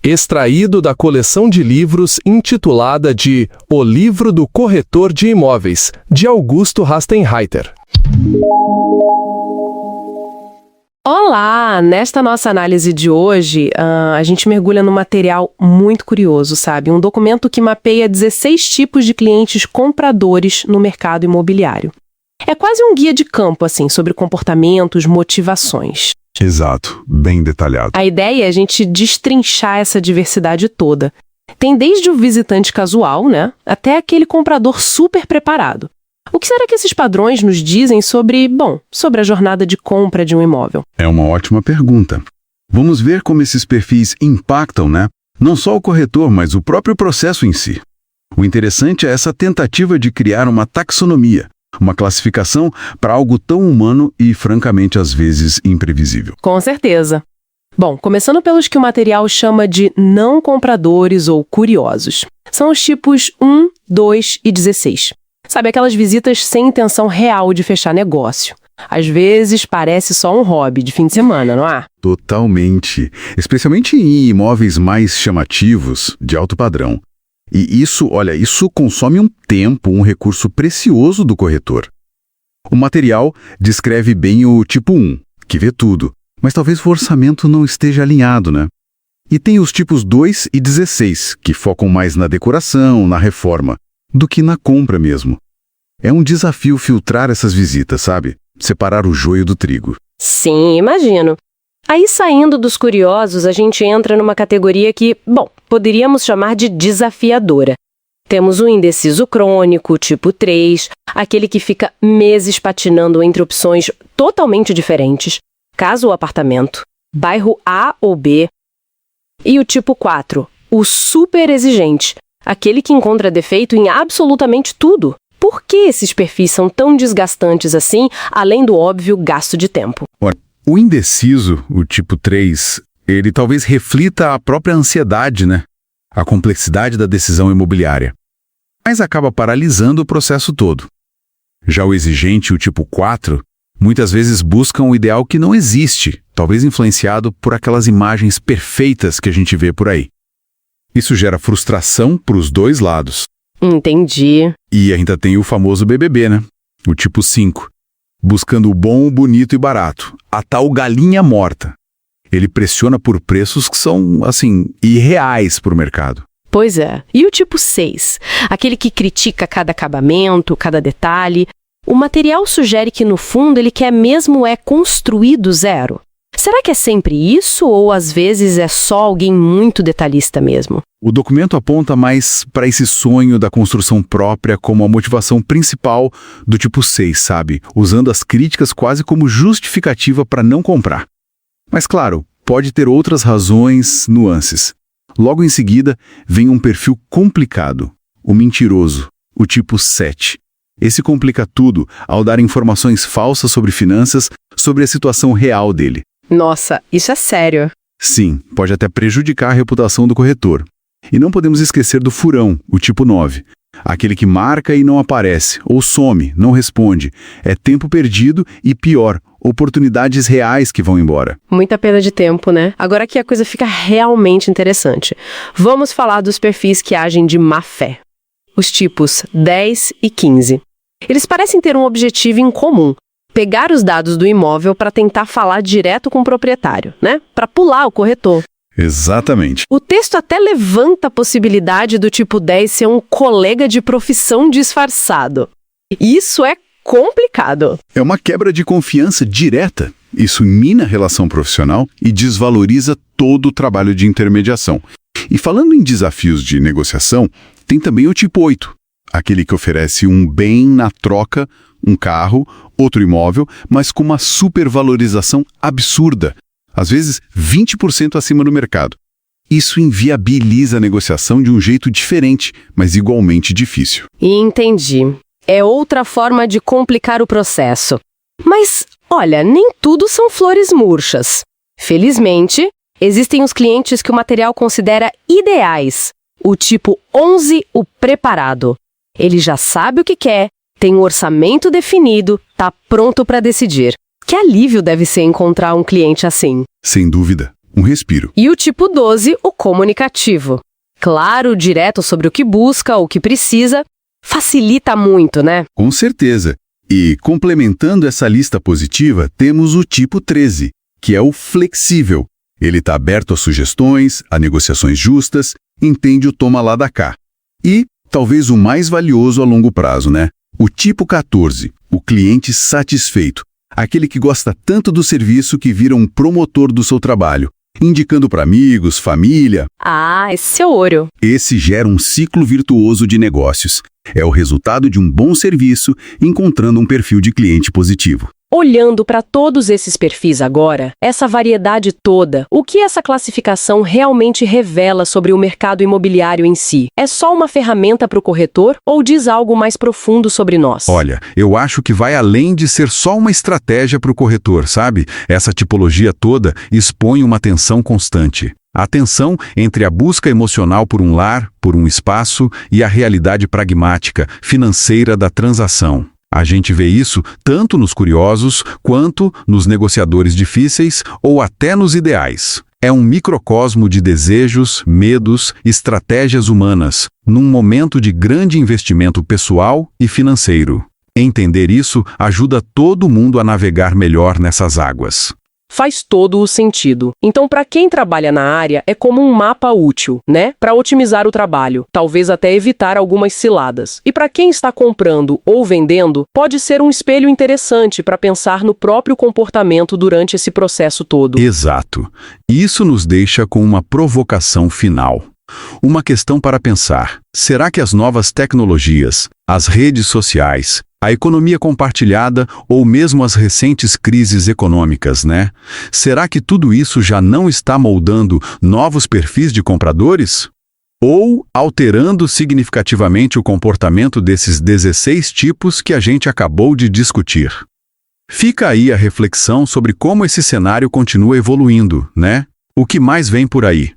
extraído da coleção de livros intitulada de O Livro do Corretor de Imóveis, de Augusto Rastenreiter. Olá! Nesta nossa análise de hoje, a gente mergulha num material muito curioso, sabe? Um documento que mapeia 16 tipos de clientes compradores no mercado imobiliário. É quase um guia de campo, assim, sobre comportamentos, motivações. Exato, bem detalhado. A ideia é a gente destrinchar essa diversidade toda. Tem desde o visitante casual, né, até aquele comprador super preparado. O que será que esses padrões nos dizem sobre a jornada de compra de um imóvel? É uma ótima pergunta. Vamos ver como esses perfis impactam, né? Não só o corretor, mas o próprio processo em si. O interessante é essa tentativa de criar uma taxonomia, uma classificação para algo tão humano e, francamente, às vezes, imprevisível. Com certeza. Bom, começando pelos que o material chama de não compradores ou curiosos. São os tipos 1, 2 e 16. Sabe, aquelas visitas sem intenção real de fechar negócio. Às vezes parece só um hobby de fim de semana, não é? Totalmente. Especialmente em imóveis mais chamativos, de alto padrão. E isso consome um tempo, um recurso precioso do corretor. O material descreve bem o tipo 1, que vê tudo, mas talvez o orçamento não esteja alinhado, né? E tem os tipos 2 e 16, que focam mais na decoração, na reforma, do que na compra mesmo. É um desafio filtrar essas visitas, sabe? Separar o joio do trigo. Sim, imagino. Aí, saindo dos curiosos, a gente entra numa categoria que, poderíamos chamar de desafiadora. Temos o indeciso crônico, tipo 3, aquele que fica meses patinando entre opções totalmente diferentes, casa ou apartamento, bairro A ou B. E o tipo 4, o super exigente, aquele que encontra defeito em absolutamente tudo. Por que esses perfis são tão desgastantes assim, além do óbvio gasto de tempo? O indeciso, o tipo 3, ele talvez reflita a própria ansiedade, né? A complexidade da decisão imobiliária. Mas acaba paralisando o processo todo. Já o exigente, o tipo 4, muitas vezes buscam o ideal que não existe, talvez influenciado por aquelas imagens perfeitas que a gente vê por aí. Isso gera frustração para os dois lados. Entendi. E ainda tem o famoso BBB, né? O tipo 5. Buscando o bom, o bonito e barato. A tal galinha morta. Ele pressiona por preços que são, irreais para o mercado. Pois é. E o tipo 6? Aquele que critica cada acabamento, cada detalhe. O material sugere que, no fundo, ele quer mesmo construir do zero. Será que é sempre isso ou, às vezes, é só alguém muito detalhista mesmo? O documento aponta mais para esse sonho da construção própria como a motivação principal do tipo 6, sabe? Usando as críticas quase como justificativa para não comprar. Mas, claro, pode ter outras razões, nuances. Logo em seguida, vem um perfil complicado, o mentiroso, o tipo 7. Esse complica tudo ao dar informações falsas sobre finanças, sobre a situação real dele. Nossa, isso é sério. Sim, pode até prejudicar a reputação do corretor. E não podemos esquecer do furão, o tipo 9. Aquele que marca e não aparece, ou some, não responde. É tempo perdido e, pior, oportunidades reais que vão embora. Muita perda de tempo, né? Agora que a coisa fica realmente interessante. Vamos falar dos perfis que agem de má fé. Os tipos 10 e 15. Eles parecem ter um objetivo em comum. Pegar os dados do imóvel para tentar falar direto com o proprietário, né? Para pular o corretor. Exatamente. O texto até levanta a possibilidade do tipo 10 ser um colega de profissão disfarçado. Isso é complicado. É uma quebra de confiança direta. Isso mina a relação profissional e desvaloriza todo o trabalho de intermediação. E falando em desafios de negociação, tem também o tipo 8. Aquele que oferece um bem na troca, um carro, outro imóvel, mas com uma supervalorização absurda. Às vezes, 20% acima do mercado. Isso inviabiliza a negociação de um jeito diferente, mas igualmente difícil. Entendi. É outra forma de complicar o processo. Mas, olha, nem tudo são flores murchas. Felizmente, existem os clientes que o material considera ideais. O tipo 11, o preparado. Ele já sabe o que quer, tem um orçamento definido, está pronto para decidir. Que alívio deve ser encontrar um cliente assim. Sem dúvida. um respiro. E o tipo 12, o comunicativo. Claro, direto sobre o que busca, o que precisa, facilita muito, né? Com certeza. E, complementando essa lista positiva, temos o tipo 13, que é o flexível. Ele está aberto a sugestões, a negociações justas, entende o toma lá da cá. E, talvez o mais valioso a longo prazo, né? O tipo 14, o cliente satisfeito. Aquele que gosta tanto do serviço que vira um promotor do seu trabalho, indicando para amigos, família. Ah, esse é ouro. Esse gera um ciclo virtuoso de negócios. É o resultado de um bom serviço encontrando um perfil de cliente positivo. Olhando para todos esses perfis agora, essa variedade toda, o que essa classificação realmente revela sobre o mercado imobiliário em si? É só uma ferramenta para o corretor ou diz algo mais profundo sobre nós? Olha, eu acho que vai além de ser só uma estratégia para o corretor, sabe? Essa tipologia toda expõe uma tensão constante. A tensão entre a busca emocional por um lar, por um espaço e a realidade pragmática, financeira da transação. A gente vê isso tanto nos curiosos, quanto nos negociadores difíceis ou até nos ideais. É um microcosmo de desejos, medos, estratégias humanas, num momento de grande investimento pessoal e financeiro. Entender isso ajuda todo mundo a navegar melhor nessas águas. Faz todo o sentido. Então, para quem trabalha na área, é como um mapa útil, né? Para otimizar o trabalho, talvez até evitar algumas ciladas. E para quem está comprando ou vendendo, pode ser um espelho interessante para pensar no próprio comportamento durante esse processo todo. Exato. Isso nos deixa com uma provocação final. Uma questão para pensar. Será que as novas tecnologias, as redes sociais, a economia compartilhada ou mesmo as recentes crises econômicas, né? Será que tudo isso já não está moldando novos perfis de compradores? Ou alterando significativamente o comportamento desses 16 tipos que a gente acabou de discutir? Fica aí a reflexão sobre como esse cenário continua evoluindo, né? O que mais vem por aí?